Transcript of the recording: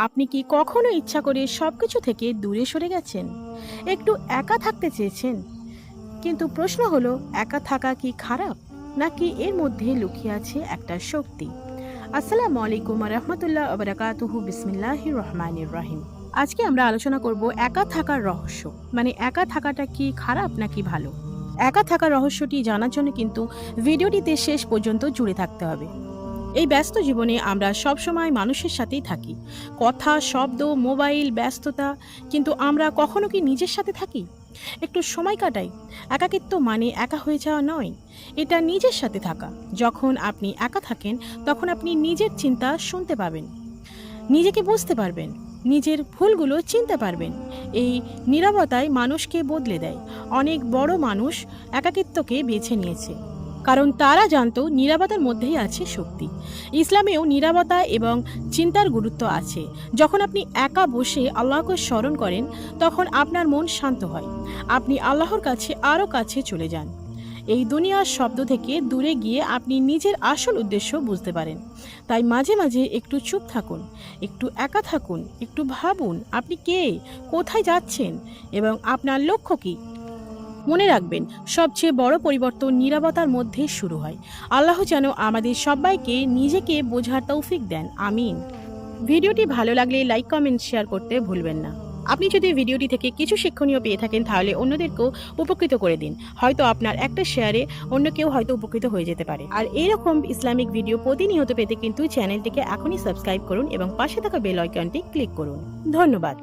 আপনি কি কখনো ইচ্ছা করে সবকিছু থেকে দূরে সরে গেছেন? একটু একা থাকতে চেয়েছেন? কিন্তু প্রশ্ন হলো, একা থাকা কি খারাপ, নাকি এর মধ্যে লুকিয়ে আছে একটা শক্তি? আসসালামু আলাইকুম রহমতুল্লাহ বারাকাতুহু। বিসমিল্লাহির রহমানির রহিম। আজকে আমরা আলোচনা করব একা থাকার রহস্য। মানে একা থাকাটা কি খারাপ নাকি ভালো? একা থাকার রহস্যটি জানার জন্য কিন্তু ভিডিওটিতে শেষ পর্যন্ত জুড়ে থাকতে হবে। এই ব্যস্ত জীবনে আমরা সবসময় মানুষের সাথেই থাকি, কথা, শব্দ, মোবাইল, ব্যস্ততা, কিন্তু আমরা কখনো কি নিজের সাথে থাকি, একটু সময় কাটাই? একাকিত্ব মানে একা হয়ে যাওয়া নয়, এটা নিজের সাথে থাকা। যখন আপনি একা থাকেন তখন আপনি নিজের চিন্তা শুনতে পাবেন, নিজেকে বুঝতে পারবেন, নিজের ভুলগুলো চিনতে পারবেন। এই নীরবতায় মানুষকে বদলে দেয়। অনেক বড় মানুষ একাকিত্বকে বেছে নিয়েছে, কারণ তারা জানতো নীরবতার মধ্যেই আছে শক্তি। ইসলামেও নীরবতা এবং চিন্তার গুরুত্ব আছে। যখন আপনি একা বসে আল্লাহকে স্মরণ করেন তখন আপনার মন শান্ত হয়, আপনি আল্লাহর কাছে আরও কাছে চলে যান। এই দুনিয়ার শব্দ থেকে দূরে গিয়ে আপনি নিজের আসল উদ্দেশ্য বুঝতে পারেন। তাই মাঝে মাঝে একটু চুপ থাকুন, একটু একা থাকুন, একটু ভাবুন আপনি কে, কোথায় যাচ্ছেন এবং আপনার লক্ষ্য কী। মনে রাখবেন, সবচেয়ে বড় পরিবর্তন নীরবতার মধ্যে শুরু হয়। আল্লাহ যেন আমাদের সবাইকে নিজেকে বোঝার তৌফিক দেন, আমিন। ভিডিওটি ভালো লাগলে লাইক, কমেন্ট, শেয়ার করতে ভুলবেন না। আপনি যদি ভিডিওটি থেকে কিছু শিক্ষণীয় পেয়ে থাকেন তাহলে অন্যদেরকেও উপকৃত করে দিন। হয়তো আপনার একটা শেয়ারে অন্য কেউ হয়তো উপকৃত হয়ে যেতে পারে। আর এরকম ইসলামিক ভিডিও প্রতিনিয়ত পেতে কিন্তু চ্যানেলটিকে এখনই সাবস্ক্রাইব করুন এবং পাশে থাকা বেল আইকনটি ক্লিক করুন। ধন্যবাদ।